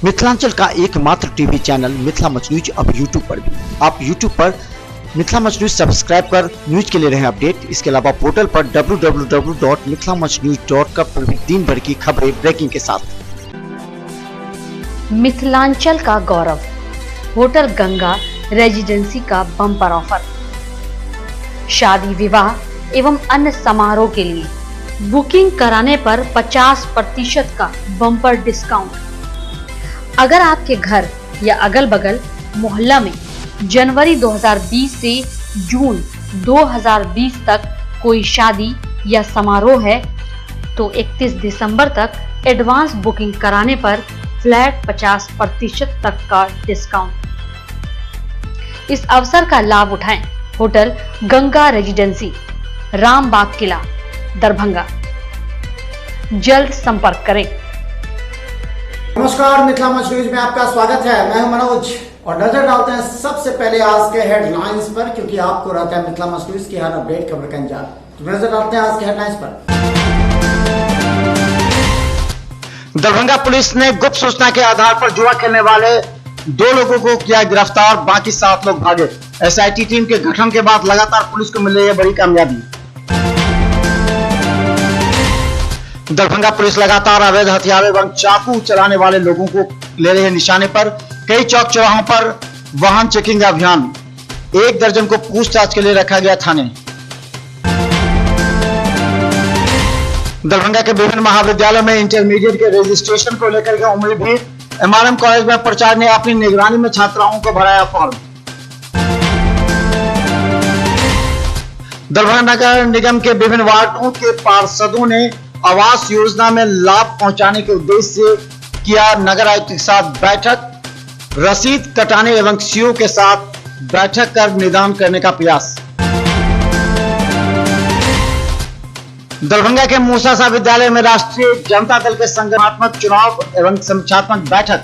मिथिलांचल का एकमात्र TV channel Mithila much news अब यूट्यूब पर भी। आप यूट्यूब पर मिथिला मच न्यूज सब्सक्राइब कर न्यूज के लिए रहे अपडेट। इसके अलावा पोर्टल पर www.mithilamachnews.com पर भी दिन भर की खबरें ब्रेकिंग के साथ। मिथिलांचल का गौरव होटल गंगा रेजिडेंसी का बम्पर ऑफर। शादी विवाह एवं अन्य समारोह के लिए बुकिंग कराने पर 50% का बम्पर डिस्काउंट। अगर आपके घर या अगल बगल मोहल्ला में जनवरी 2020 से जून 2020 तक कोई शादी या समारोह है तो 31 दिसंबर तक एडवांस बुकिंग कराने पर फ्लैट 50% तक का डिस्काउंट। इस अवसर का लाभ उठाएं। होटल गंगा रेजिडेंसी, रामबाग किला, दरभंगा। जल्द संपर्क करें। नमस्कार, मिथिला मच न्यूज में आपका स्वागत है। मैं हूं मनोज और नजर डालते हैं सबसे पहले आज के हेडलाइंस पर, क्योंकि आपको रहता है मिथिला मच न्यूज की हर अपडेट खबर का इंतजार। तो नजर डालते हैं आज के हेडलाइंस पर। दरभंगा पुलिस ने गुप्त सूचना के आधार पर जुआ खेलने वाले 2 लोगों को किया गिरफ्तार, बाकी 7 लोग भागे। एसआईटी टीम के गठन के बाद लगातार पुलिस को मिल रही है बड़ी कामयाबी। दरभंगा पुलिस लगातार अवैध हथियार एवं चाकू चलाने वाले लोगों को ले रही है निशाने पर। कई चौक चौराहों पर वाहन चेकिंग अभियान। 1 दर्जन को पूछताछ के लिए रखा गया थाने। दरभंगा के विभिन्न महाविद्यालयों में इंटरमीडिएट के रजिस्ट्रेशन को लेकर के उमड़ी भीड़। एमआरएम कॉलेज में प्राचार्य ने अपनी निगरानी में छात्राओं को भराया फॉर्म। दरभंगा नगर निगम के विभिन्न वार्डों के पार्षदों ने आवास योजना में लाभ पहुंचाने के उद्देश्य से किया नगर आयुक्त के साथ बैठक। रसीद कटाने एवं सीओ के साथ बैठक कर निदान करने का प्रयास। दरभंगा के मूसा विद्यालय में राष्ट्रीय जनता दल के संगठनात्मक चुनाव एवं समीक्षात्मक बैठक।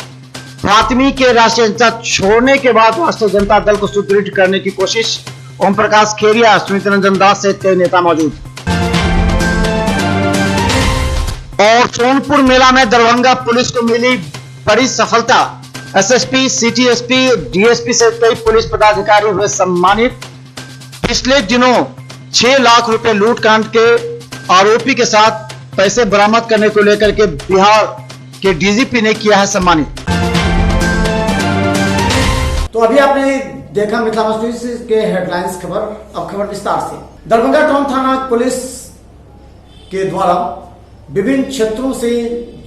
फातिमी के राष्ट्रीय जनता छोड़ने के बाद राष्ट्रीय जनता दल को सुदृढ़ करने की कोशिश। ओम प्रकाश खेरिया, सुमित रंजन दास सहित कई नेता मौजूद। और सोनपुर मेला में दरभंगा पुलिस को मिली बड़ी सफलता। एसएसपी, सीटीएसपी, डीएसपी से कई पुलिस पदाधिकारी हुए सम्मानित। पिछले दिनों 6 लाख रुपए लूटकांड के आरोपी के साथ पैसे बरामद करने को लेकर के बिहार के डीजीपी ने किया है सम्मानित। तो अभी आपने देखा मिथिला मच न्यूज के हेडलाइंस खबर। अब खबर विस्तार से। दरभंगा टाउन थाना पुलिस के द्वारा विभिन्न क्षेत्रों से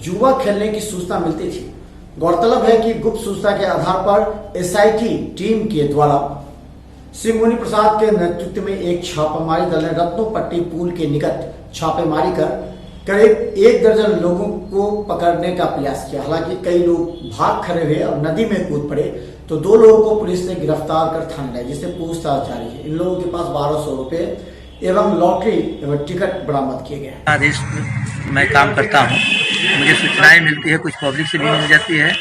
जुआ खेलने की सूचना मिलती थी। गौरतलब है कि गुप्त सूचना के आधार पर एसआईटी टीम के द्वारा श्री मुनि प्रसाद के नेतृत्व में एक छापामारी दल ने रत्नोपट्टी पुल के निकट छापेमारी कर करीब 1 दर्जन लोगों को पकड़ने का प्रयास किया। हालांकि कई लोग भाग खड़े हुए और नदी में कूद पड़े, तो 2 लोगों को पुलिस ने गिरफ्तार कर थाने लाया, जिससे पूछताछ जारी है। इन लोगों के पास 1200 रुपए एवं लॉटरी एवं टिकट बरामद किए गए। आदेश मैं काम करता हूँ, मुझे सूचनाएं मिलती है, कुछ पब्लिक से भी मिल जाती है,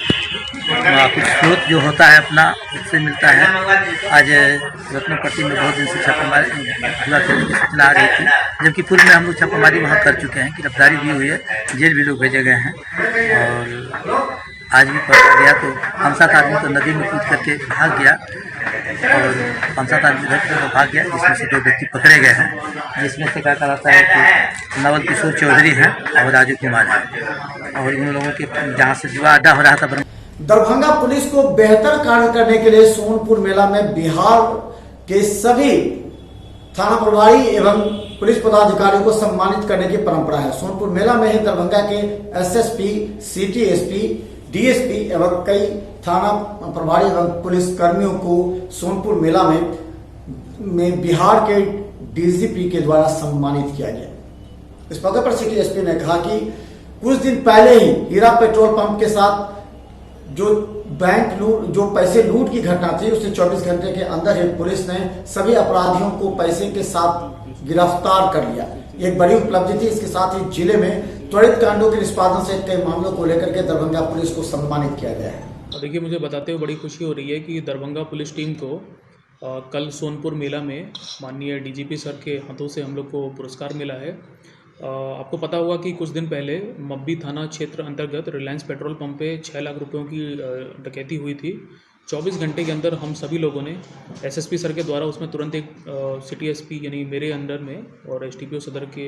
कुछ स्रोत जो होता है अपना उससे मिलता है। आज रत्नपट्टी में बहुत दिन से छापामारी जुआ खेलने की सूचना आ रही थी, जबकि पूर्व में हम लोग छापामारी वहाँ कर चुके हैं, गिरफ्तारी भी हुई है, जेल भी लोग भेजे गए हैं। और आज भी पकड़ा गया तो 5-7 आदमी तो नदी में कूद करके भाग गया और 5-7 आदमी इधर से भाग गया, जिसमें से 2 व्यक्ति पकड़े गए हैं, जिसमें से क्या कहता है कि नवल किशोर चौधरी हैं और राजू कुमार हैं। और इन लोगों के जहाँ से जुआ अड्डा हो रहा था। दरभंगा पुलिस को बेहतर कार्य करने के लिए सोनपुर मेला में बिहार के सभी थाना प्रभारी एवं पुलिस पदाधिकारियों को सम्मानित करने की परंपरा है। सोनपुर मेला में ही दरभंगा के एसएसपी, सीटीएसपी, डीएसपी एवं कई थाना प्रभारी एवं पुलिस कर्मियों को सोनपुर मेला में बिहार के डीजीपी के द्वारा सम्मानित किया गया। इस मौके पर सिटी एसपी ने कहा कि कुछ दिन पहले ही हीरा पेट्रोल पंप के साथ जो बैंक लूट, जो पैसे लूट की घटना थी, उससे 24 घंटे के अंदर ही पुलिस ने सभी अपराधियों को पैसे के साथ गिरफ्तार कर लिया। एक बड़ी उपलब्धि थी। इसके साथ ही जिले में त्वरित कांडों के निष्पादन से कई मामलों को लेकर के दरभंगा पुलिस को सम्मानित किया गया है। देखिए, मुझे बताते हुए बड़ी खुशी हो रही है कि दरभंगा पुलिस टीम को कल सोनपुर मेला में माननीय डीजीपी सर के हाथों से हम लोग को पुरस्कार मिला है। आपको पता होगा कि कुछ दिन पहले मब्बी थाना क्षेत्र अंतर्गत रिलायंस पेट्रोल पंप पे 6 लाख रुपयों की डकैती हुई थी। 24 घंटे के अंदर हम सभी लोगों ने एसएसपी सर के द्वारा उसमें तुरंत एक सिटी एसपी यानी मेरे अंडर में और एसटीपीओ सदर के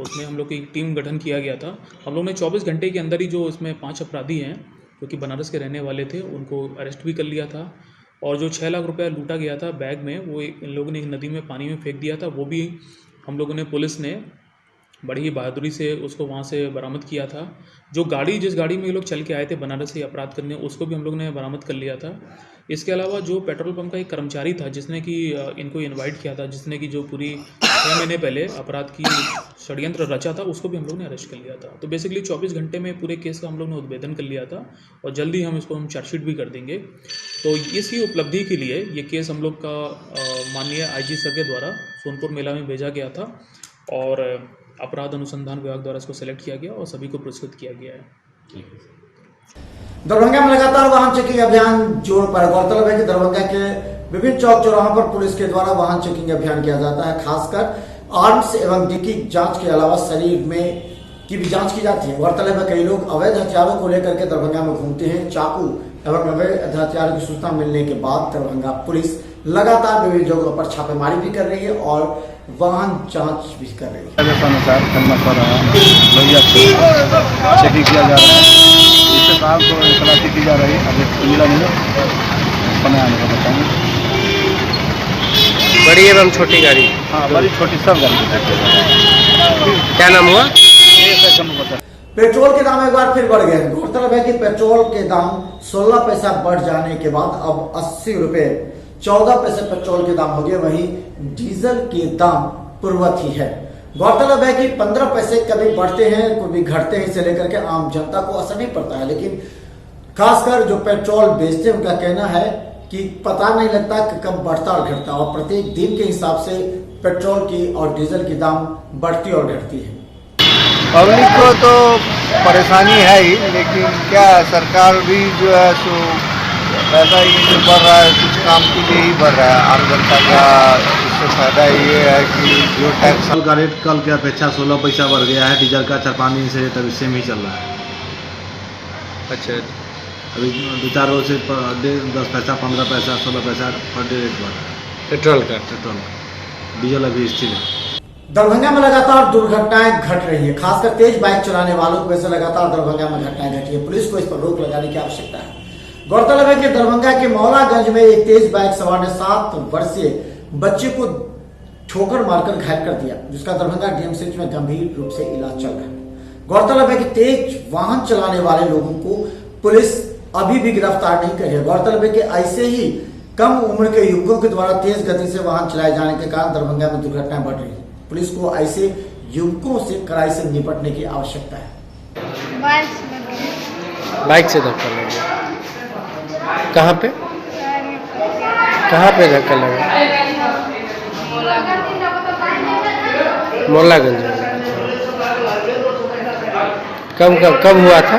उसमें हम लोग की टीम गठन किया गया था। हम लोग ने 24 घंटे के अंदर ही जो इसमें 5 अपराधी हैं जो कि बनारस के रहने वाले थे उनको अरेस्ट भी कर लिया था। और जो 6 लाख रुपया लूटा गया था बैग में वो इन लोगों ने एक नदी में पानी में फेंक दिया था। वो भी हम लोगों ने पुलिस ने बड़ी ही बहादुरी से उसको वहाँ से बरामद किया था। जो गाड़ी जिस गाड़ी में ये लोग चल के आए थे बनारस से अपराध करने उसको भी हम लोग ने बरामद कर लिया था। इसके अलावा जो पेट्रोल पंप का एक कर्मचारी था जिसने कि इनको इनवाइट किया था, जिसने कि जो पूरी 6 महीने पहले अपराध की षड्यंत्र रचा था उसको भी हम लोग ने अरेस्ट कर लिया था। तो बेसिकली 24 घंटे में पूरे केस का हम लोग ने उद्भेदन कर लिया था और जल्दी हम इसको चार्जशीट भी कर देंगे। तो इसी उपलब्धि के लिए ये केस हम लोग का माननीय आईजी सर के द्वारा सोनपुर मेला में भेजा गया था और अपराध अनुसंधान विभाग द्वारा इसको सेलेक्ट किया गया और सभी को पुरस्कृत किया गया है। दरभंगा में लगातार वाहन चेकिंग अभियान जोर पर। गौरतलब है कि दरभंगा के विभिन्न चौक चौराहों पर पुलिस के द्वारा वाहन चेकिंग अभियान किया जाता है। खासकर आर्म्स एवं डिक्की जांच के अलावा शरीर में की भी जांच की जाती है। गौरतलब है कई लोग अवैध हथियारों को लेकर के दरभंगा में घूमते हैं। चाकू एवं अवैध हथियारों की सूचना मिलने के बाद दरभंगा पुलिस लगातार विभिन्न जगहों पर छापेमारी भी कर रही है और वाहन जांच भी कर रही है। अनुसार करना पड़ रहा है, चेकिंग किया जा रहा है, इससे काम को तलाशी की जा रही है। अभी मिला नहीं समय आने का बताएंगे। बड़ी एवं छोटी गाड़ी? हाँ, बड़ी छोटी सब गाड़ी। क्या नाम हुआ? पेट्रोल के दाम एक बार फिर बढ़ गए। गौरतलब है कि पेट्रोल के दाम 16 पैसा बढ़ जाने के बाद अब 80 रुपए 14 पैसे पेट्रोल के दाम हो गए। वहीं डीजल के दाम पूर्ववत ही है। गौरतलब है कि 15 पैसे कभी बढ़ते हैं कभी घटते हैं, इसे लेकर के आम जनता को असर नहीं पड़ता है। लेकिन खासकर जो पेट्रोल बेचते हैं उनका कहना है कि पता नहीं लगता कि कब बढ़ता और घटता, और प्रत्येक दिन के हिसाब से पेट्रोल की और डीजल की दाम बढ़ती और घटती है। पब्लिक को तो परेशानी है ही, लेकिन क्या सरकार भी जो है सो पैसा ही जो बढ़ रहा है कुछ काम के लिए ही बढ़ रहा है। आम जनता का इससे फायदा ये है कि जो टैक्स का रेट कल की अपेक्षा 16 पैसा बढ़ गया है। डीजल का 4-5 दिन से रेट अभी सेम ही चल रहा है। अच्छा, अभी 2-4 रोज से 10 पैसा 15 पैसा 16 पैसा पर डे रेट बढ़ रहा है पेट्रोल का। डीजल अभी स्थिर है। दरभंगा में लगातार दुर्घटनाएं घट रही है। खासकर तेज बाइक चलाने वालों की वजह से लगातार दरभंगा में घटनाएं घटी है। पुलिस को इस पर रोक लगाने की आवश्यकता है। गौरतलब है कि दरभंगा के मौलागंज में एक तेज बाइक सवार ने 7 वर्षीय बच्चे को ठोकर मारकर घायल कर दिया, जिसका दरभंगा डीएमसीएच में गंभीर रूप से इलाज चल रहा है। गौरतलब है कि तेज वाहन चलाने वाले लोगों को पुलिस अभी भी गिरफ्तार नहीं करी है। गौरतलब है कि ऐसे ही कम उम्र के युवकों के द्वारा तेज गति से वाहन चलाए जाने के कारण दरभंगा में दुर्घटनाएं बढ़ रही है। पुलिस को ऐसे युवकों से कड़ाई से निपटने की आवश्यकता है। बाइक से धक्का लगा? कहाँ पे? कहाँ पे धक्का लगा? मोलागंज में। कब हुआ था?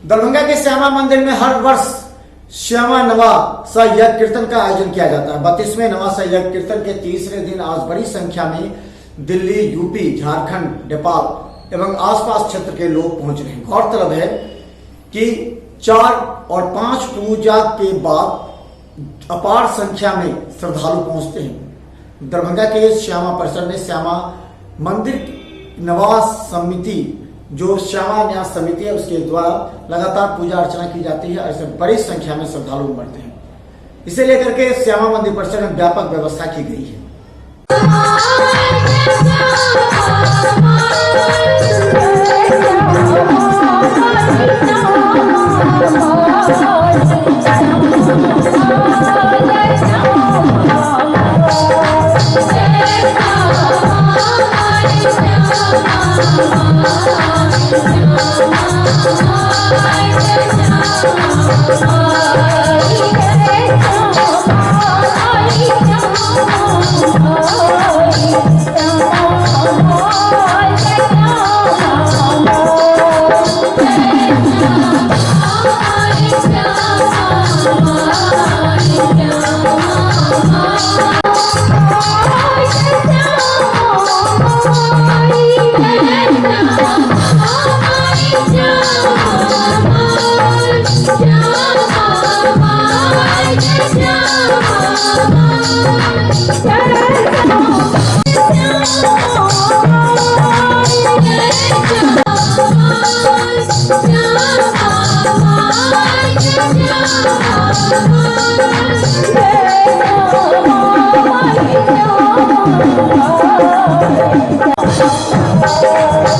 दरभंगा के श्यामा मंदिर में हर वर्ष श्यामा नवा यज्ञ कीर्तन का आयोजन किया जाता है। 32वें नवा यज्ञ कीर्तन के तीसरे दिन आज बड़ी संख्या में दिल्ली, यूपी, झारखंड, नेपाल एवं आसपास क्षेत्र के लोग पहुंच रहे हैं। गौरतलब है कि 4 और 5 पूजा के बाद अपार संख्या में श्रद्धालु पहुंचते हैं। दरभंगा के श्यामा परिसर में श्यामा मंदिर नवास समिति जो श्यामा न्यास समिति है उसके द्वारा लगातार पूजा अर्चना की जाती है। ऐसे बड़ी संख्या में श्रद्धालु उमड़ते हैं। इसे लेकर के श्यामा मंदिर परिसर में व्यापक व्यवस्था की गई है।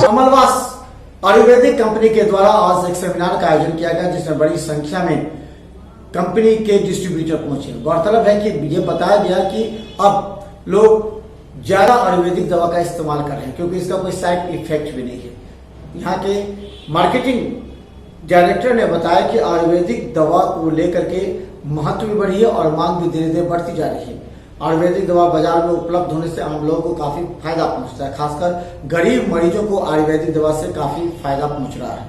अमलवास आयुर्वेदिक कंपनी के द्वारा आज एक सेमिनार का आयोजन किया गया, जिसमें बड़ी संख्या में कंपनी के डिस्ट्रीब्यूटर पहुंचे। गौरतलब है कि ये बताया गया कि अब लोग ज्यादा आयुर्वेदिक दवा का इस्तेमाल कर रहे हैं, क्योंकि इसका कोई साइड इफेक्ट भी नहीं है। यहाँ के मार्केटिंग डायरेक्टर ने बताया कि आयुर्वेदिक दवा को लेकर के महत्व भी बढ़ी है और मांग भी धीरे धीरे बढ़ती जा रही है। आयुर्वेदिक दवा बाजार में उपलब्ध होने से आम लोगों को काफी फायदा पहुंचता है, खासकर गरीब मरीजों को आयुर्वेदिक दवा से काफी फायदा पहुंच रहा है।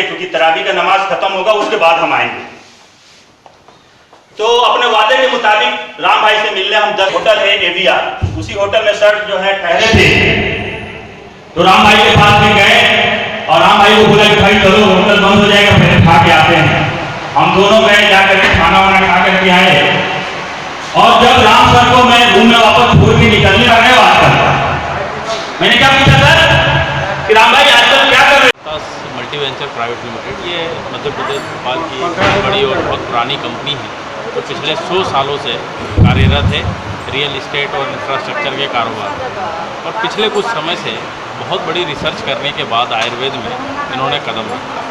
क्योंकि तरावी का नमाज खत्म होगा उसके बाद हम आएंगे, तो अपने वादे के मुताबिक राम भाई से मिलने हम 10 होटल है AVR, उसी होटल में सर जो है ठहरे थे, तो राम भाई के पास में गए और राम भाई को बोला कि भाई चलो होटल बंद हो जाएगा, फिर खा के आते हैं। हम दोनों गए, जाकर के खाना वाना खा करके आए, और जब राम सर को मैं रूम में वापस छोड़ के निकलने लगा बात करता, मैंने क्या पूछा सर कि राम भाई आजकल क्या कर रहे हैं? मल्टी वेंचर प्राइवेट लिमिटेड ये मध्य प्रदेश भोपाल की बड़ी और बहुत पुरानी कंपनी है, तो पिछले 100 सालों से कार्यरत है रियल इस्टेट और इंफ्रास्ट्रक्चर के कारोबार। और पिछले कुछ समय से बहुत बड़ी रिसर्च करने के बाद आयुर्वेद में इन्होंने कदम रखा,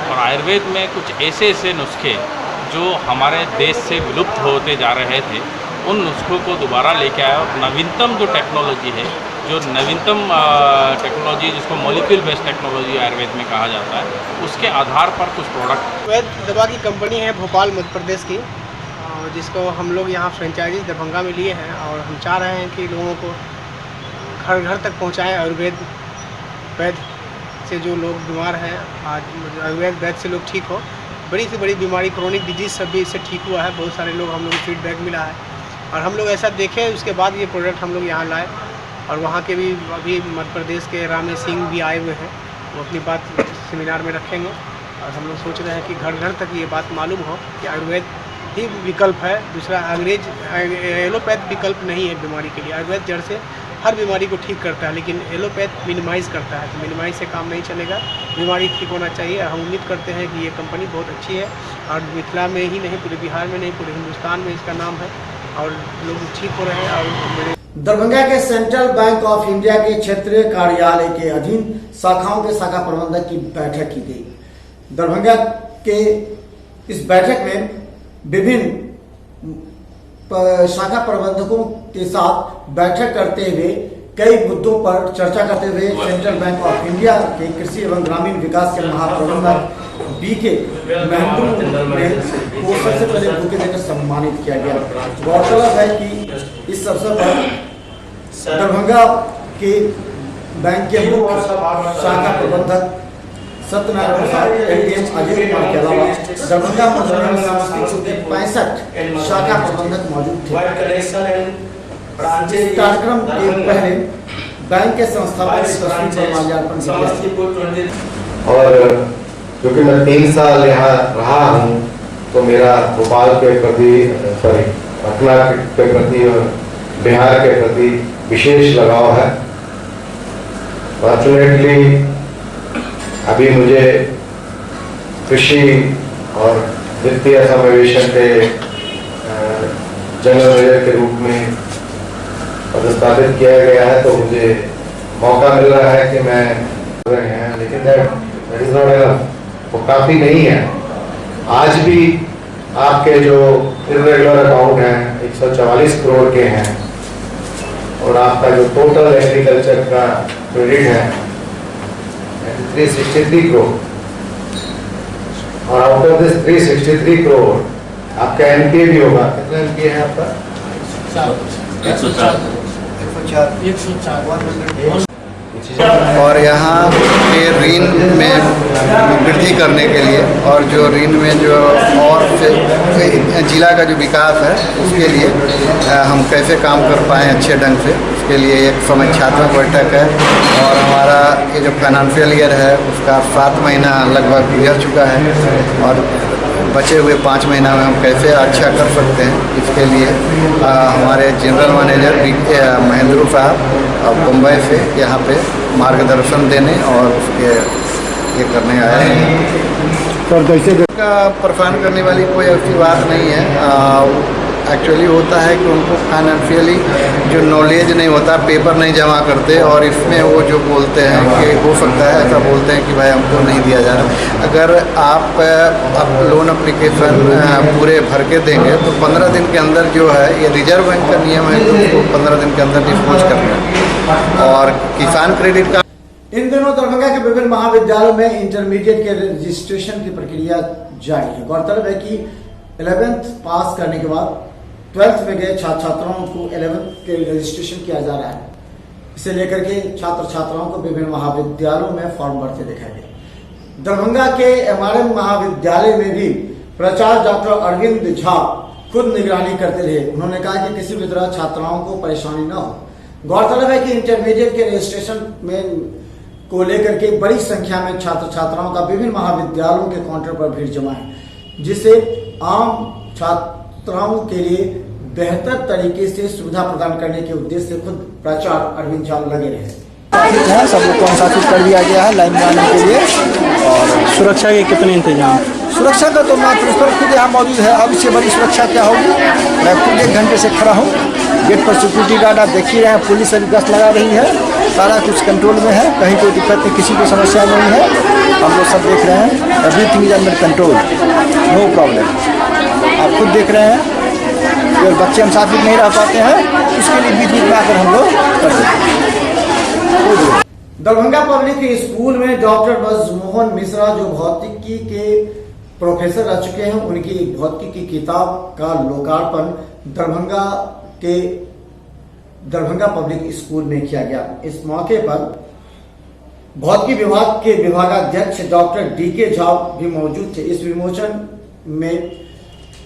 और आयुर्वेद में कुछ ऐसे नुस्खे जो हमारे देश से विलुप्त होते जा रहे थे, उन नुस्खों को दोबारा लेके आया। और नवीनतम जो टेक्नोलॉजी है, जो नवीनतम टेक्नोलॉजी जिसको मॉलिक्यूल बेस्ड टेक्नोलॉजी आयुर्वेद में कहा जाता है, उसके आधार पर कुछ प्रोडक्ट। आयुर्वेद दवा की कंपनी है भोपाल मध्य प्रदेश की, जिसको हम लोग यहाँ फ्रेंचाइजी दरभंगा में लिए हैं, और हम चाह रहे हैं कि लोगों को घर घर तक पहुँचाएँ। आयुर्वेद वैद्य से जो लोग बीमार हैं, आज आयुर्वेद वैद्य से लोग ठीक हो। बड़ी से बड़ी बीमारी क्रोनिक डिजीज सब भी इससे ठीक हुआ है। बहुत सारे लोग हम लोग को फीडबैक मिला है, और हम लोग ऐसा देखे, उसके बाद ये प्रोडक्ट हम लोग यहाँ लाए। और वहाँ के भी अभी मध्य प्रदेश के रामे सिंह भी आए हुए हैं, वो अपनी बात सेमिनार में रखेंगे। और हम लोग सोच रहे हैं कि घर घर तक ये बात मालूम हो कि आयुर्वेद ही विकल्प है, दूसरा अंग्रेज एलोपैथ विकल्प नहीं है बीमारी के लिए। आयुर्वेद जड़ से हर बीमारी को ठीक करता है, लेकिन एलोपैथ मिनिमाइज़ करता है, तो मिनिमाइज़ से काम नहीं चलेगा, बीमारी ठीक होना चाहिए। हम उम्मीद करते हैं कि ये कंपनी बहुत अच्छी है, और मिथिला में ही नहीं, पूरे बिहार में नहीं, पूरे हिंदुस्तान में इसका नाम है, और लोग ठीक हो रहे हैं। और दरभंगा के सेंट्रल बैंक ऑफ इंडिया के क्षेत्रीय कार्यालय के अधीन शाखाओं के शाखा प्रबंधक की बैठक की गई। दरभंगा के इस बैठक में विभिन्न शाखा प्रबंधकों के साथ बैठक करते हुए कई मुद्दों पर चर्चा करते हुए सेंट्रल बैंक ऑफ इंडिया के कृषि एवं ग्रामीण विकास के महाप्रबंधक BK महेंद्र ने को सबसे पहले बुके देकर सम्मानित किया गया। गौरतलब है कि इस अवसर पर दरभंगा के बैंक के मुख्य शाखा प्रबंधक सत्यनारायण प्रसाद, ADM अजय कुमार के अलावा दरभंगा मधुबनी में समस्तीपुर के 65 शाखा प्रबंधक मौजूद थे। कार्यक्रम के पहले बैंक के संस्थापक तस्वीर पर माल्यार्पण किया। और क्योंकि मैं 3 साल यहाँ रहा हूँ, तो मेरा भोपाल के प्रति, सॉरी पटना के प्रति और बिहार के प्रति विशेष लगाव है। फॉर्चुनेटली अभी मुझे कृषि और वित्तीय समावेशन के जनरल मैनेजर के रूप में पदस्थापित किया गया है, तो मुझे मौका मिल रहा है कि मैं रहे हैं, लेकिन वो काफ़ी नहीं है। आज भी आपके जो इरेगुलर अकाउंट हैं 144 करोड़ के हैं, और आपका जो टोटल एग्रीकल्चर का क्रेडिट है 363 करोड़, और आउट ऑफ दिस 363 करोड़ आपका NPA भी होगा। कितना NPA है आपका? 104। और यहाँ के ऋण में वृद्धि करने के लिए, और जो ऋण में जो और से जिला का जो विकास है उसके लिए हम कैसे काम कर पाएँ अच्छे ढंग से, उसके लिए एक समीक्षात्मक बैठक है। और हमारा ये जो फाइनेंशियल ईयर है उसका 7 महीना लगभग गुजर चुका है, और बचे हुए 5 महीना में हम कैसे अच्छा कर सकते हैं, इसके लिए हमारे जनरल मैनेजर महेंद्र साहब मुंबई से यहाँ पे मार्गदर्शन देने और उसके ये करने आए हैं। सर कैसे का परेशान करने वाली कोई ऐसी बात नहीं है। एक्चुअली होता है कि उनको फाइनेंशियली जो नॉलेज नहीं होता, पेपर नहीं जमा करते और इसमें वो जो बोलते हैं कि हो सकता है ऐसा बोलते हैं कि भाई हमको नहीं दिया जा रहा। अगर आप लोन अप्लीकेशन पूरे भर के देंगे तो 15 दिन के अंदर जो है, ये रिजर्व बैंक का नियम है कि उसको 15 दिन के अंदर डिस्पोज करना है। और किसान क्रेडिट कार्ड इन दिनों दरभंगा के विभिन्न महाविद्यालयों में इंटरमीडिएट के रजिस्ट्रेशन की प्रक्रिया जारी है। गौरतलब है कि 11th पास करने के बाद 12th में गए छात्र छात्राओं को 11th के रजिस्ट्रेशन किया जा रहा है। इसे लेकर के छात्र छात्राओं को विभिन्न महाविद्यालयों में फॉर्म भरते दिखाई दे। दरभंगा के MRM महाविद्यालय में भी प्राचार्य डॉक्टर अरविंद झा खुद निगरानी करते रहे। उन्होंने कहा कि किसी भी तरह छात्राओं को परेशानी न हो। गौरतलब है कि इंटरमीडिएट के रजिस्ट्रेशन में को लेकर के बड़ी संख्या में छात्र छात्राओं का विभिन्न महाविद्यालयों के काउंटर पर भीड़ जमा है, जिससे आम छात्राओं के लिए बेहतर तरीके से सुविधा प्रदान करने के उद्देश्य से खुद प्राचार्य अरविंद झा लगे रहे। सब लोग को अनुशासित कर दिया गया है लाइन में आने के लिए। और सुरक्षा के कितने इंतजाम? सुरक्षा का तो मैं प्रिंसिपल खुद यहाँ मौजूद है। अब इससे बड़ी सुरक्षा क्या होगी? मैं खुद 1 घंटे से खड़ा हूँ। गेट पर सिक्योरिटी गार्ड आप देख ही रहे हैं, पुलिस अभी गश्त लगा रही है। सारा कुछ कंट्रोल में है, कहीं कोई दिक्कत नहीं, किसी को समस्या नहीं है। हम लोग सब देख रहे हैं, everything is under control, no problem. आप खुद देख रहे हैं, अगर बच्चे अनुशासित नहीं रह पाते हैं उसके लिए बीच बीच में आकर हम लोग कर देते हैं। दरभंगा पब्लिक स्कूल में डॉक्टर ब्रजमोहन मिश्रा जो भौतिकी के प्रोफेसर रह चुके हैं, उनकी भौतिकी की किताब का लोकार्पण दरभंगा पब्लिक स्कूल में किया गया। इस मौके पर भौतिकी विभाग के विभागाध्यक्ष डॉक्टर DK झा भी मौजूद थे। इस विमोचन में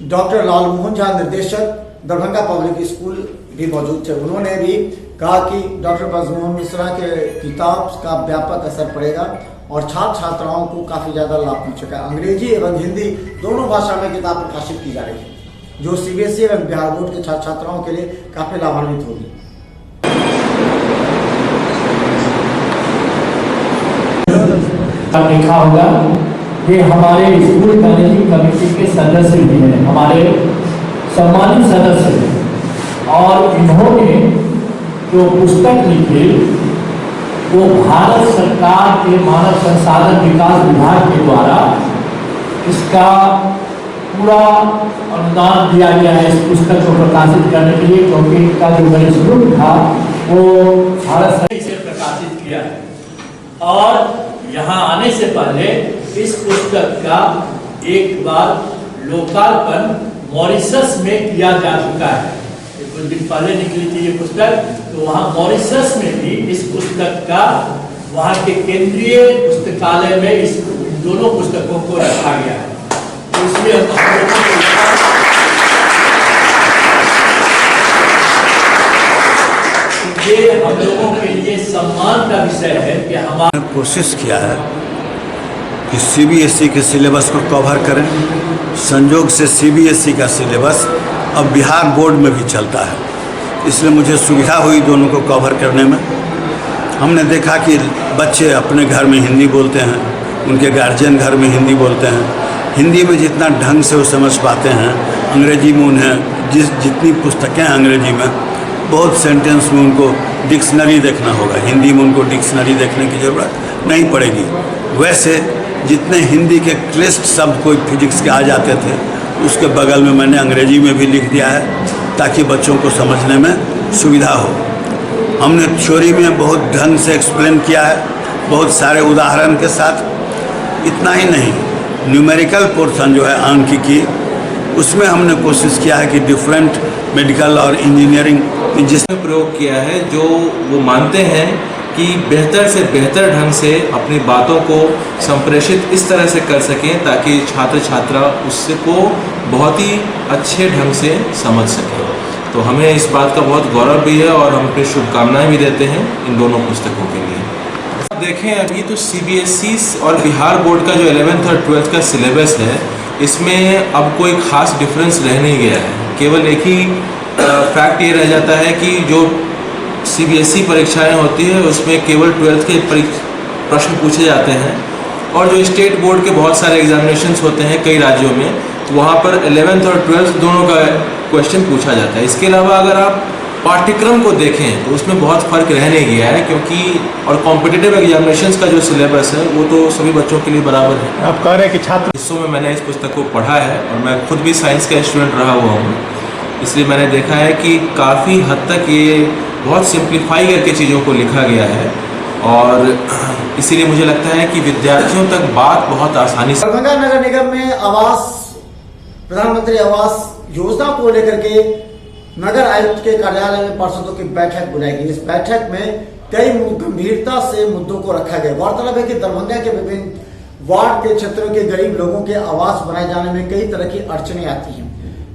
डॉक्टर लालमोहन झा निदेशक दरभंगा पब्लिक स्कूल भी मौजूद थे। उन्होंने भी कहा कि डॉक्टर ब्रजमोहन मिश्रा के किताब का व्यापक असर पड़ेगा और छात्र छात्राओं को काफी ज्यादा लाभ पहुंचेगा। अंग्रेजी एवं हिंदी दोनों भाषा में किताब प्रकाशित की जा रही है, जो CBSE एवं बिहार बोर्ड के छात्र छात्राओं के लिए काफी लाभान्वित होगी। लिखा होगा, ये हमारे स्कूल मैनेजिंग कमेटी के सदस्य भी हैं, हमारे सम्मानित सदस्य हैं। और इन्होंने जो पुस्तक लिखी वो भारत सरकार के मानव संसाधन विकास विभाग के द्वारा इसका पूरा अनुदान दिया गया है इस पुस्तक को प्रकाशित करने के लिए, क्योंकि इनका जो मैनेजमेंट था वो भारत सरकार से प्रकाशित किया है। और यहाँ आने से पहले इस पुस्तक का एक बार लोकार्पण मॉरिशस में किया जा चुका है। कुछ दिन पहले निकली थी ये पुस्तक, तो वहाँ मॉरिशस में भी इस पुस्तक का वहाँ के केंद्रीय पुस्तकालय में इस दोनों पुस्तकों को रखा गया है। तो इसलिए ये हम लोगों के लिए सम्मान का विषय है कि हमारा कोशिश किया है कि CBSE के सिलेबस को कवर करें। संयोग से CBSE का सिलेबस अब बिहार बोर्ड में भी चलता है, इसलिए मुझे सुविधा हुई दोनों को कवर करने में। हमने देखा कि बच्चे अपने घर में हिंदी बोलते हैं, उनके गार्जियन घर में हिंदी बोलते हैं। हिंदी में जितना ढंग से वो समझ पाते हैं, अंग्रेजी में उन्हें जितनी पुस्तकें हैं अंग्रेजी में, बहुत सेंटेंस में उनको डिक्शनरी देखना होगा। हिंदी में उनको डिक्शनरी देखने की ज़रूरत नहीं पड़ेगी। वैसे जितने हिंदी के क्लिष्ट शब्द कोई फिजिक्स के आ जाते थे, उसके बगल में मैंने अंग्रेजी में भी लिख दिया है ताकि बच्चों को समझने में सुविधा हो। हमने थ्योरी में बहुत ढंग से एक्सप्लेन किया है, बहुत सारे उदाहरण के साथ। इतना ही नहीं, न्यूमेरिकल पोर्शन जो है आंकिकी, उसमें हमने कोशिश किया है कि डिफरेंट मेडिकल और इंजीनियरिंग में जिसमें प्रयोग किया है, जो वो मानते हैं कि बेहतर से बेहतर ढंग से अपनी बातों को संप्रेषित इस तरह से कर सकें ताकि छात्र छात्रा उसको बहुत ही अच्छे ढंग से समझ सकें। तो हमें इस बात का बहुत गौरव भी है और हम अपनी शुभकामनाएं भी देते हैं इन दोनों पुस्तकों के लिए। आप देखें अभी तो CBSE और बिहार बोर्ड का जो 11th और 12th का सिलेबस है, इसमें अब कोई ख़ास डिफरेंस रह नहीं गया है। केवल एक ही फैक्ट ये रह जाता है कि जो CBSE परीक्षाएं होती है उसमें केवल 12th के प्रश्न पूछे जाते हैं और जो स्टेट बोर्ड के बहुत सारे एग्जामिनेशंस होते हैं कई राज्यों में, तो वहाँ पर 11th और 12th दोनों का क्वेश्चन पूछा जाता है। इसके अलावा अगर आप पाठ्यक्रम को देखें तो उसमें बहुत फ़र्क रह नहीं गया है, क्योंकि और कॉम्पिटिटिव एग्जामिनेशंस का जो सिलेबस है वो तो सभी बच्चों के लिए बराबर है। आप कह रहे हैं कि छात्र हिस्सों में मैंने इस पुस्तक को पढ़ा है और मैं खुद भी साइंस का स्टूडेंट रहा हुआ हूँ, इसलिए मैंने देखा है कि काफ़ी हद तक ये बहुत सिंप्लीफाई करके चीज़ों को लिखा गया है और इसीलिए मुझे लगता है कि विद्यार्थियों तक बात बहुत आसानी से। दरभंगा नगर निगम में आवास प्रधानमंत्री आवास योजना को लेकर के नगर आयुक्त के कार्यालय में पार्षदों की बैठक बुलाई गई। इस बैठक में कई गंभीरता से मुद्दों को रखा गया। गौरतलब है कि दरभंगा के विभिन्न वार्ड के क्षेत्रों के गरीब लोगों के आवास बनाए जाने में कई तरह की अड़चनें आती हैं।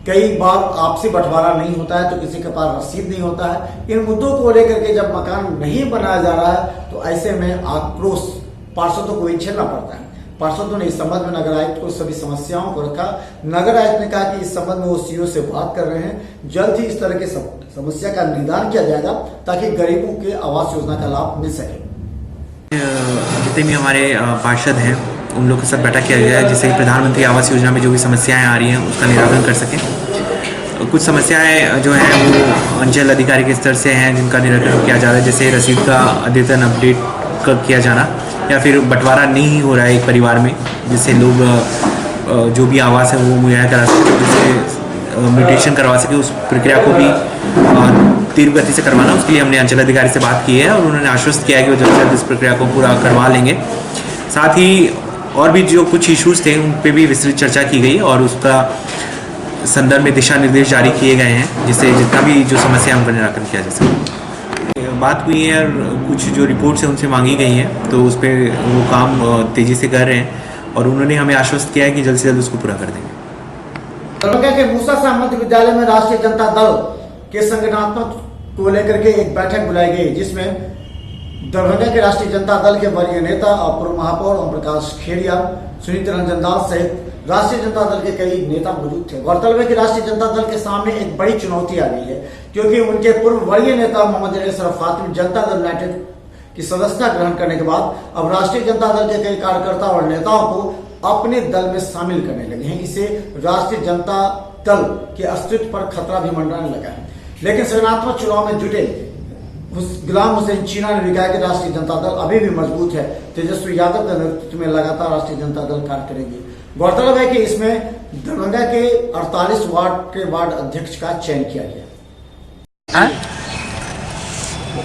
कई बार आपसी बंटवारा नहीं होता है तो किसी के पास रसीद नहीं होता है। इन मुद्दों को लेकर के जब मकान नहीं बनाया जा रहा है तो ऐसे में आक्रोश पार्षदों को ही झेलना पड़ता है। पार्षदों ने इस संबंध में नगर आयुक्त को सभी समस्याओं को रखा। नगर आयुक्त ने कहा कि इस संबंध में वो सीओ से बात कर रहे हैं। जल्द ही इस तरह की समस्या का निदान किया जाएगा ताकि गरीबों के आवास योजना का लाभ मिल सके। जितने भी हमारे पार्षद हैं उन लोगों के साथ बैठक किया गया है, जिससे कि प्रधानमंत्री आवास योजना में जो भी समस्याएं आ रही हैं उसका निराकरण कर सकें। कुछ समस्याएं जो हैं वो अंचल अधिकारी के स्तर से हैं जिनका निराकरण किया जा रहा है, जैसे रसीद का अद्यतन अपडेट किया जाना या फिर बंटवारा नहीं हो रहा है एक परिवार में, जिससे लोग जो भी आवास है वो मुहैया करा सके, जिससे म्यूटेशन करवा सके। उस प्रक्रिया को भी तीव्र गति से करवाना, उसके लिए हमने अंचल अधिकारी से बात की है और उन्होंने आश्वस्त किया है कि वो जल्द से जल्द इस प्रक्रिया को पूरा करवा लेंगे। साथ ही और भी जो कुछ इश्यूज़ थे उन पर भी विस्तृत चर्चा की गई और उसका संदर्भ में दिशा निर्देश जारी किए गए हैं, जिससे जितना भी जो समस्या है उनका निराकरण किया जा सके। बात हुई है और कुछ जो रिपोर्ट्स हैं उनसे मांगी गई हैं, तो उस पर वो काम तेज़ी से कर रहे हैं और उन्होंने हमें आश्वस्त किया है कि जल्द से जल्द उसको पूरा कर देंगे। दरभंगा के मूसा शाह मध्य विद्यालय में राष्ट्रीय जनता दल के संगठनात्मक को लेकर के एक बैठक बुलाई गई, जिसमें दरभंगा के राष्ट्रीय जनता दल के वरीय नेता और पूर्व महापौर ओम प्रकाश खेड़िया, सुनीत रंजन दास सहित राष्ट्रीय जनता दल के कई नेता मौजूद थे। गौरतलब है कि राष्ट्रीय जनता दल के सामने एक बड़ी चुनौती आ गई है, क्योंकि उनके पूर्व वरीय नेता मोहम्मद अशरफ फातिमी जनता दल यूनाइटेड की सदस्यता ग्रहण करने के बाद अब राष्ट्रीय जनता दल के कई कार्यकर्ता और नेताओं को अपने दल में शामिल करने लगे हैं। इससे राष्ट्रीय जनता दल के अस्तित्व पर खतरा भी मंडराने लगा है। लेकिन सृजनात्मक चुनाव में जुटे गुलाम हुसैन चीना ने भी कहा कि राष्ट्रीय जनता दल अभी भी मजबूत है। तेजस्वी यादव के नेतृत्व में लगातार राष्ट्रीय जनता दल कार्य करेगी। गौरतलब है कि इसमें दरभंगा के 48 वार्ड के वार्ड अध्यक्ष का चयन किया गया।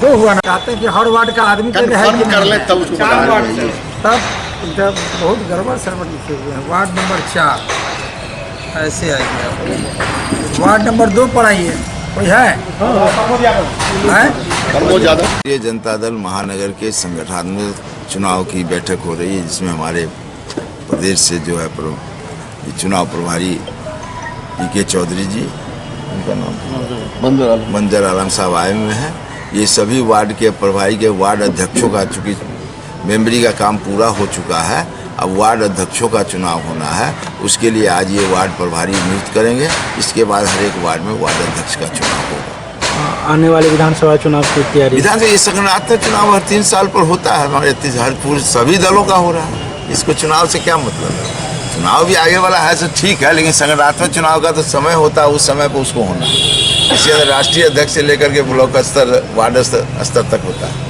दो हुआ ना, चाहते हैं कि हर वार्ड का आदमी कर ले तब तब जब बहुत गड़बड़ सरबड़ लिखे हुए हैं। वार्ड नंबर 4 ऐसे आइए, वार्ड नंबर 2 पर आइए, कोई है? ये जनता दल महानगर के संगठनात्मक चुनाव की बैठक हो रही है, जिसमें हमारे प्रदेश से जो है चुनाव प्रभारी पीके चौधरी जी, उनका नाम मंजर आलम साहब आए हुए हैं। ये सभी वार्ड के प्रभारी के वार्ड अध्यक्षों का, चूँकि मेंबरी का काम पूरा हो चुका है, अब वार्ड अध्यक्षों का चुनाव होना है। उसके लिए आज ये वार्ड प्रभारी नियुक्त करेंगे। इसके बाद हर एक वार्ड में वार्ड अध्यक्ष का चुनाव होगा। आने वाले विधानसभा चुनाव की तैयारी, विधानसभा ये संगठनात्मक चुनाव हर 3 साल पर होता है, हमारे हर पूरे सभी दलों का हो रहा है। इसको चुनाव से क्या मतलब है? चुनाव भी आगे वाला है तो ठीक है, लेकिन संगठनात्मक चुनाव का तो समय होता है, उस समय पर उसको होना है। इससे राष्ट्रीय अध्यक्ष से लेकर के ब्लॉक स्तर, वार्ड स्तर तक होता है।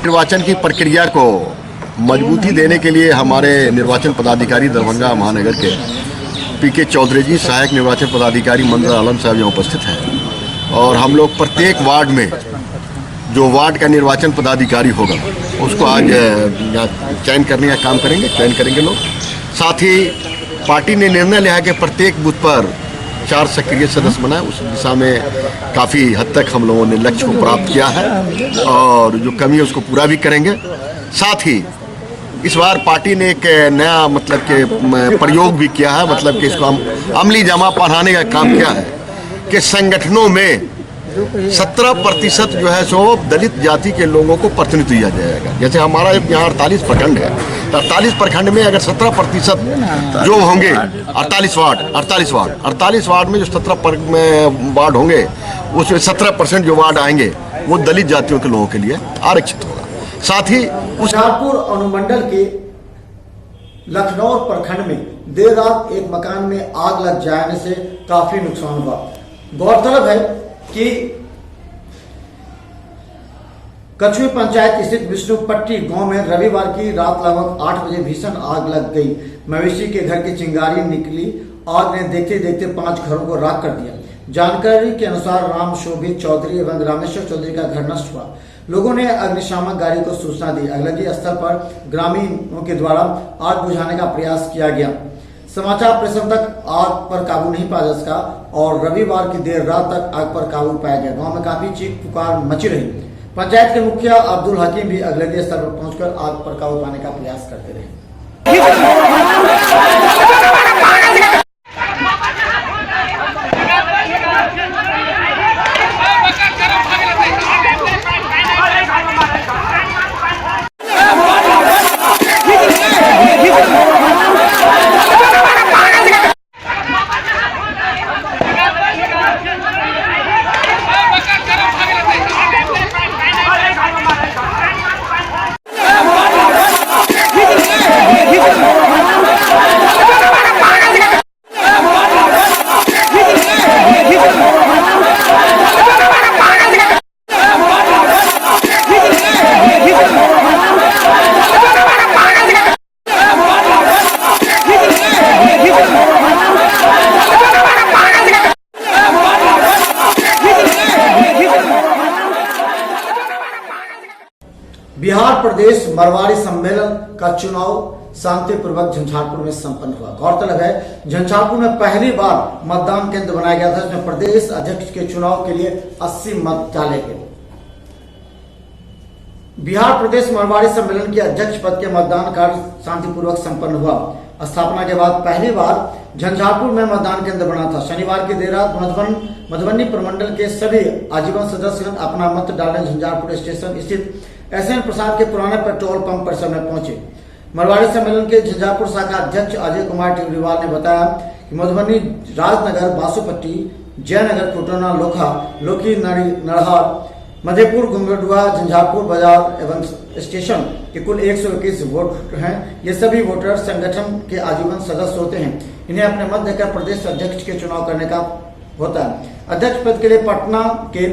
निर्वाचन की प्रक्रिया को मजबूती देने के लिए हमारे निर्वाचन पदाधिकारी दरभंगा महानगर के पीके चौधरी जी, सहायक निर्वाचन पदाधिकारी मंजर आलम साहब यहाँ उपस्थित हैं और हम लोग प्रत्येक वार्ड में जो वार्ड का निर्वाचन पदाधिकारी होगा उसको आज चयन करने का काम करेंगे, चयन करेंगे लोग। साथ ही पार्टी ने निर्णय लिया है कि प्रत्येक बूथ पर 4 सक्रिय सदस्य बनाए। उस दिशा में काफ़ी हद तक हम लोगों ने लक्ष्य को प्राप्त किया है और जो कमी है उसको पूरा भी करेंगे। साथ ही इस बार पार्टी ने एक नया मतलब के प्रयोग भी किया है, मतलब कि इसको हम अमली जामा पहनाने का काम किया है कि संगठनों में 17% जो है सो दलित जाति के लोगों को प्रतिनिधित्व दिया जाएगा। जैसे हमारा यहाँ 48 प्रखंड है, 48 प्रखंड में अगर 17% जो होंगे 48 वार्ड में जो 17 वार्ड होंगे उसमें 17% जो वार्ड आएंगे वो दलित जातियों के लोगों के लिए आरक्षित होगा। साथ ही होशियारपुर अनुमंडल के लखनऊ प्रखंड में देर रात एक मकान में आग लग जाने से काफी नुकसान हुआ। गौरतलब है कि कछुई पंचायत स्थित विष्णुपट्टी गांव में रविवार की रात लगभग 8 बजे भीषण आग लग गई। मवेशी के घर की चिंगारी निकली। आग ने देखते देखते 5 घरों को राख कर दिया। जानकारी के अनुसार राम शोभित चौधरी एवं रामेश्वर चौधरी का घर नष्ट हुआ। लोगों ने अग्निशामक गाड़ी को सूचना दी। अगलगी स्थल पर ग्रामीणों के द्वारा आग बुझाने का प्रयास किया गया। समाचार प्रेषण तक आग पर काबू नहीं पाया जा सका और रविवार की देर रात तक आग पर काबू पाया गया। गांव में काफी चीख पुकार मची रही। पंचायत के मुखिया अब्दुल हकीम भी अगलगी स्थल पर पहुंचकर आग पर काबू पाने का प्रयास करते रहे। बिहार प्रदेश मरवाड़ी सम्मेलन का चुनाव शांतिपूर्वक झंझारपुर में संपन्न हुआ। गौरतलब है झंझारपुर में पहली बार मतदान केंद्र बनाया गया था, जिसमें प्रदेश अध्यक्ष के चुनाव के लिए 80 मत डाले गए। बिहार प्रदेश मरवाड़ी सम्मेलन के अध्यक्ष पद के मतदान कार्य शांतिपूर्वक संपन्न हुआ। स्थापना के बाद पहली बार झंझारपुर में मतदान केंद्र बना था। शनिवार की देर रात मधुबनी प्रमंडल के सभी आजीवन सदस्य अपना मत डालने झंझारपुर स्टेशन स्थित SN प्रसाद के पुराने पेट्रोल पंप परिसर में पहुंचे। मरवाड़ी सम्मेलन के झंझारपुर शाखा अध्यक्ष अजय कुमार टिवरीवाल ने बताया कि मधुबनी, राजनगर, बासुपट्टी, जयनगर, खुटना, लोखा, लोकी, नरहार, मधेपुर, घुंगरुआ, झंझारपुर बाजार एवं स्टेशन के कुल 121 वोट हैं। ये सभी वोटर संगठन के आजीवन सदस्य होते हैं। इन्हें अपने मत देकर प्रदेश अध्यक्ष के चुनाव करने का होता है। अध्यक्ष पद के लिए पटना के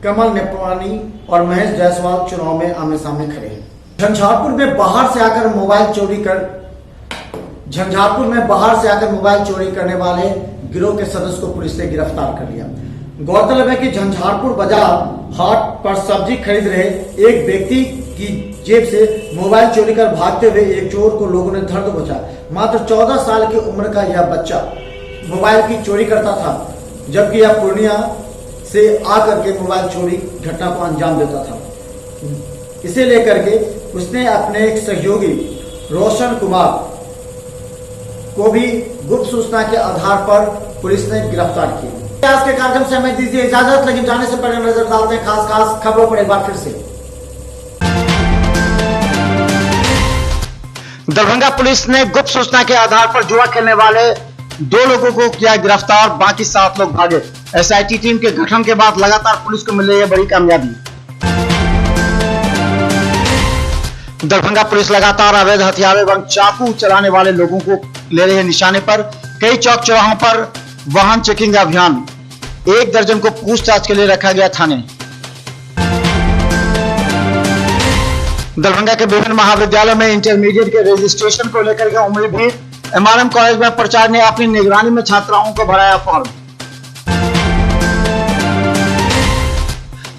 कमल नेपानी और महेश जायसवाल चुनाव में आमने सामने खड़े हैं। झंझारपुर में बाहर से आकर मोबाइल चोरी करने वाले गिरोह के सदस्य को पुलिस ने गिरफ्तार कर लिया। गौरतलब है कि झंझारपुर बाजार हाट पर सब्जी खरीद रहे एक व्यक्ति की जेब से मोबाइल चोरी कर भागते हुए एक चोर को लोगों ने धर दबोचा। मात्र 14 साल की उम्र का यह बच्चा मोबाइल की चोरी करता था, जबकि यह पूर्णिया से आकर के मोबाइल चोरी घटना को अंजाम देता था। इसे लेकर के उसने अपने एक सहयोगी रोशन कुमार को भी गुप्त सूचना के आधार पर पुलिस ने गिरफ्तार किया। आज के कार्यक्रम से हमें दीजिए इजाजत, लेकिन जाने से पहले नजर डालते हैं खास खबरों पर एक बार फिर से। दरभंगा पुलिस ने गुप्त सूचना के आधार पर जुआ खेलने वाले 2 लोगों को किया गिरफ्तार, बाकी 7 लोग भागे। SIT टीम के गठन के बाद लगातार पुलिस को मिल रही है बड़ी कामयाबी। दरभंगा पुलिस लगातार अवैध हथियार एवं चाकू चलाने वाले लोगों को ले रही है निशाने पर। कई चौक चौराहों पर वाहन चेकिंग अभियान। 1 दर्जन को पूछताछ के लिए रखा गया थाने। दरभंगा के विभिन्न महाविद्यालयों में इंटरमीडिएट के रजिस्ट्रेशन को लेकर के उमड़ी भीड़। MRM कॉलेज में प्राचार्य ने अपनी निगरानी में छात्राओं को भराया फॉर्म।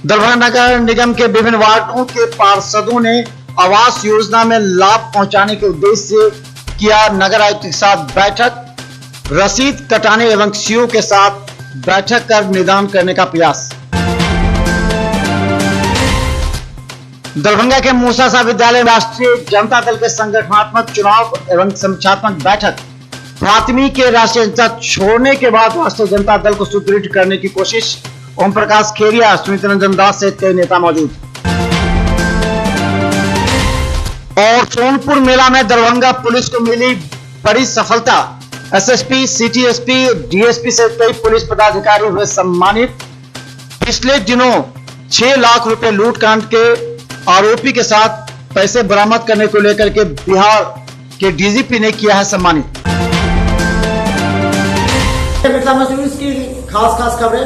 दरभंगा नगर निगम के विभिन्न वार्डों के पार्षदों ने आवास योजना में लाभ पहुंचाने के उद्देश्य से किया नगर आयुक्त के साथ बैठक। रसीद कटाने एवं CO के साथ बैठक कर निदान करने का प्रयास। दरभंगा के मूसा शाह विद्यालय में राष्ट्रीय जनता दल के संगठनात्मक चुनाव एवं समीक्षात्मक बैठक। प्राथमिक के राष्ट्रीय जनता छोड़ने के बाद राष्ट्रीय जनता दल को सुदृढ़ करने की कोशिश। ओम प्रकाश खेरिया, सुमित रंजन दास से कई नेता मौजूद। और सोनपुर मेला में दरभंगा पुलिस को मिली बड़ी सफलता। SSP, CTSP, DSP से कई पुलिस पदाधिकारी हुए सम्मानित। पिछले दिनों 6 लाख रुपए लूटकांड के आरोपी के साथ पैसे बरामद करने को लेकर के बिहार के डीजीपी ने किया है सम्मानित। मिथिला न्यूज की खास खबरें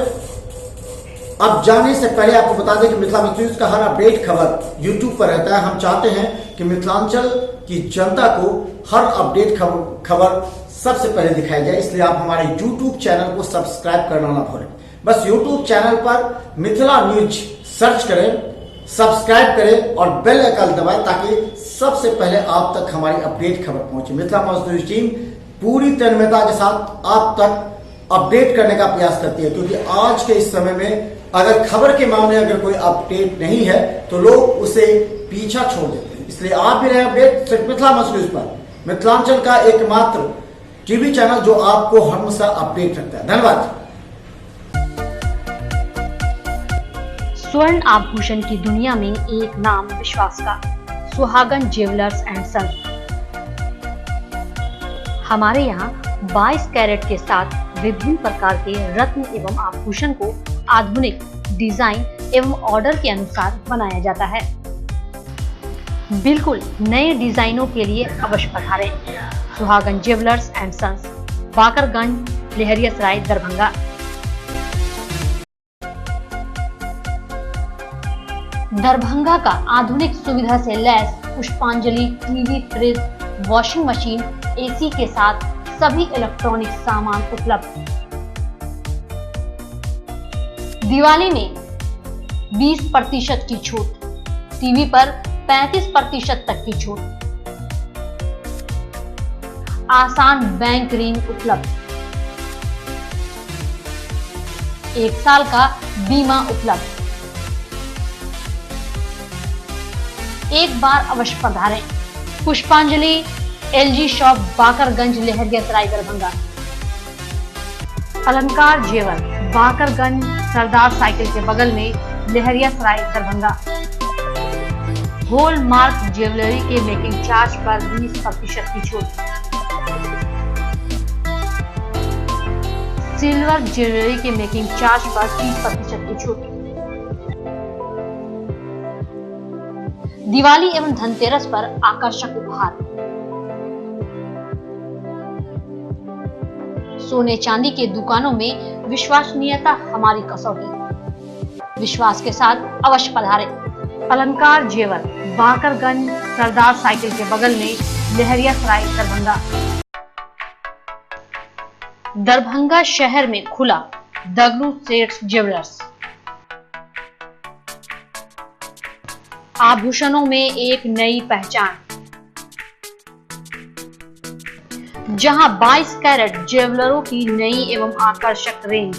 अब जानने से पहले आपको बता दें कि मिथिला न्यूज का हर अपडेट खबर यूट्यूब पर रहता है। हम चाहते हैं कि मिथिलांचल की जनता को हर अपडेट खबर सबसे पहले दिखाई जाए, इसलिए आप हमारे यूट्यूब चैनल को सब्सक्राइब करना ना भूलें। बस यूट्यूब चैनल पर मिथिला न्यूज सर्च करें, सब्सक्राइब करें और बेल आइकन दबाएं ताकि सबसे पहले आप तक हमारी अपडेट खबर पहुंचे। मिथिला न्यूज टीम पूरी तन्मयता के साथ आप तक अपडेट करने का प्रयास करती है, क्योंकि आज के इस समय में अगर खबर के मामले अगर कोई अपडेट नहीं है तो लोग उसे पीछा छोड़ देते हैं। इसलिए आप भी रहे अपडेट सिर्फ मिथिला न्यूज पर, मिथिलांचल का एकमात्र टीवी चैनल जो आपको हमेशा अपडेट रखता है। धन्यवाद। स्वर्ण आभूषण की दुनिया में एक नाम विश्वास का, सुहागन ज्वेलर्स एंड सन्स। हमारे यहाँ 22 कैरेट के साथ विभिन्न प्रकार के रत्न एवं आभूषण को आधुनिक डिजाइन एवं ऑर्डर के अनुसार बनाया जाता है। बिल्कुल नए डिजाइनों के लिए अवश्य पधारें। Suhagan jewellers and sons, Bakarganj, Laheriasarai, Darbhanga. Darbhanga का आधुनिक सुविधा से लैस Pushpanjali TV, fridge, washing machine, AC के साथ सभी इलेक्ट्रॉनिक सामान उपलब्ध। दिवाली में 20% की छूट, टीवी पर 35% तक की छूट, आसान बैंक ऋण उपलब्ध, 1 साल का बीमा उपलब्ध। एक बार अवश्य पधारें। पुष्पांजलि एलजी शॉप, बाकरगंज, लहरियासराय, दरभंगा। अलंकार जेवर, बाकरगंज, सरदार साइकिल के बगल में, लहरियासराय, दरभंगा। हॉलमार्क ज्वेलरी के मेकिंग चार्ज पर 20% की छूट। सिल्वर ज्वेलरी के मेकिंग चार्ज पर 30% की छूट। दिवाली एवं धनतेरस पर आकर्षक उपहार। सोने चांदी के दुकानों में विश्वसनीयता हमारी कसौटी। विश्वास के साथ अवश्य पधारें। अलंकार जेवर, बाकरगंज, सरदार साइकिल के बगल में, लहरियासराय, दरभंगा। दरभंगा शहर में खुला दगलू सेठ ज्वेलर्स। आभूषणों में एक नई पहचान, जहां 22 कैरेट ज्वेलरों की नई एवं आकर्षक रेंज।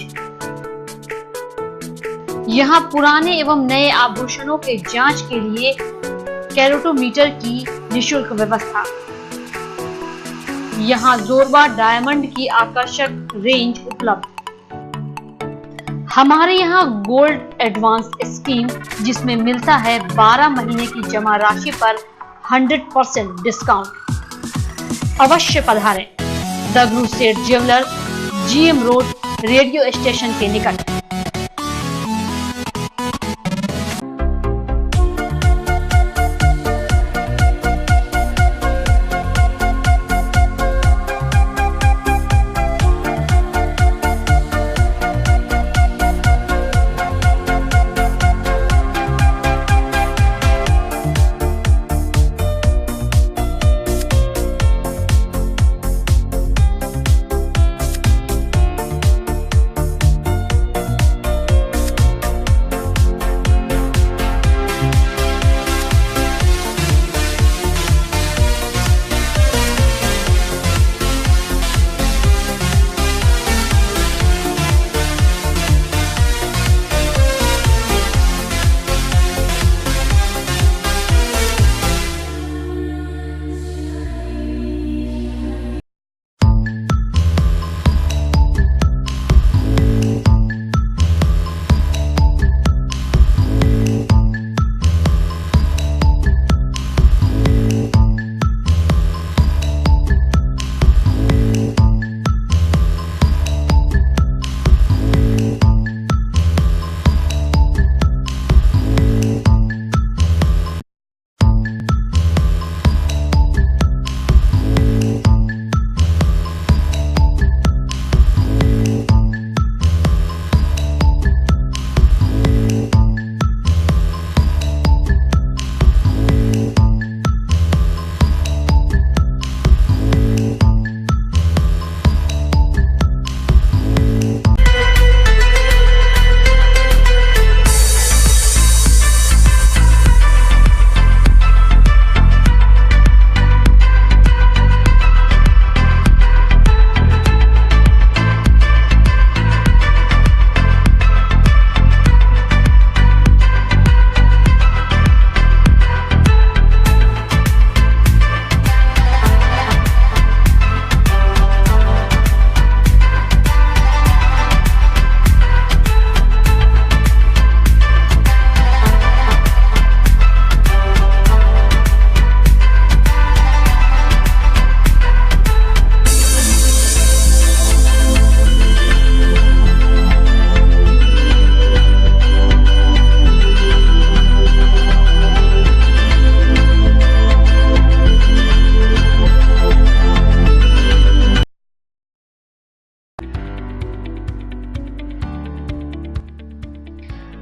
यहां पुराने एवं नए आभूषणों के जांच के लिए कैरेटोमीटर की निःशुल्क व्यवस्था। यहां जोरबा डायमंड की आकर्षक रेंज उपलब्ध। हमारे यहाँ गोल्ड एडवांस स्कीम, जिसमें मिलता है 12 महीने की जमा राशि पर 100% डिस्काउंट। अवश्य पधारें। दगलू सेठ jewellers, GM road, radio station के निकट।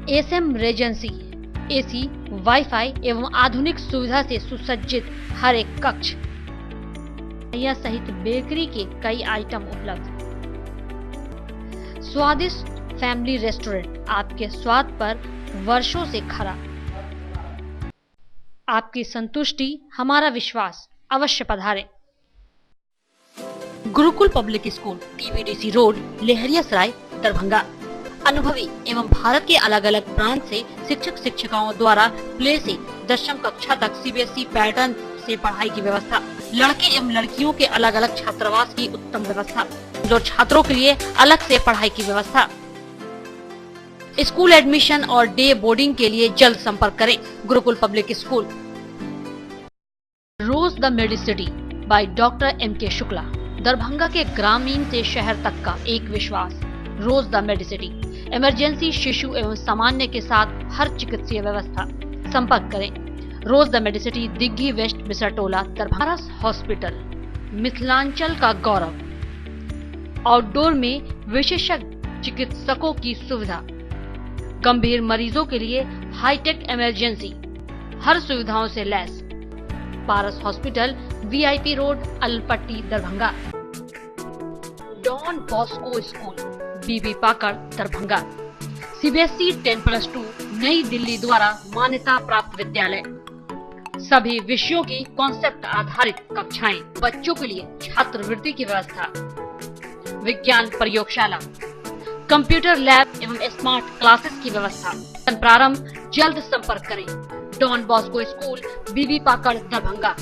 एसएम रेजेंसी एसी, वाईफाई एवं आधुनिक सुविधा से सुसज्जित हर एक कक्ष सहित बेकरी के कई आइटम उपलब्ध। स्वादिष्ट फैमिली रेस्टोरेंट आपके स्वाद पर वर्षों से खरा। आपकी संतुष्टि हमारा विश्वास, अवश्य पधारें। Gurukul public school, TBDC road, Laheriasarai, Darbhanga. अनुभवी एवं भारत के अलग अलग प्रांत से शिक्षक शिक्षिकाओं द्वारा प्ले से 10वीं कक्षा तक सीबीएसई पैटर्न से पढ़ाई की व्यवस्था। लड़के एवं लड़कियों के अलग अलग छात्रावास की उत्तम व्यवस्था, जो छात्रों के लिए अलग से पढ़ाई की व्यवस्था। स्कूल एडमिशन और डे बोर्डिंग के लिए जल्द संपर्क करें। Gurukul public school. Rose the medicity by doctor MK Shukla. Darbhanga के ग्रामीण से शहर तक का एक विश्वास। रोज द मेडिसिटी। इमरजेंसी, शिशु एवं सामान्य के साथ हर चिकित्सीय व्यवस्था। संपर्क करें। Rose the Medicity, Digghi west, Bisartola, Darbhanga. Hospital, Mithilanchal का गौरव। आउटडोर में विशेषज्ञ चिकित्सकों की सुविधा। गंभीर मरीजों के लिए हाईटेक इमरजेंसी, हर सुविधाओं से लैस। Paras hospital, VIP road, Alpatti, Darbhanga. Don Bosco school, BB Pakad, Darbhanga. CBSE 10+2 नई दिल्ली द्वारा मान्यता प्राप्त विद्यालय। सभी विषयों की कॉन्सेप्ट आधारित कक्षाएं। बच्चों के लिए छात्रवृत्ति की व्यवस्था। विज्ञान प्रयोगशाला, कंप्यूटर लैब एवं स्मार्ट क्लासेस की व्यवस्था। प्रारंभ जल्द संपर्क करें। Don Bosco school, BB Pakad, Darbhanga.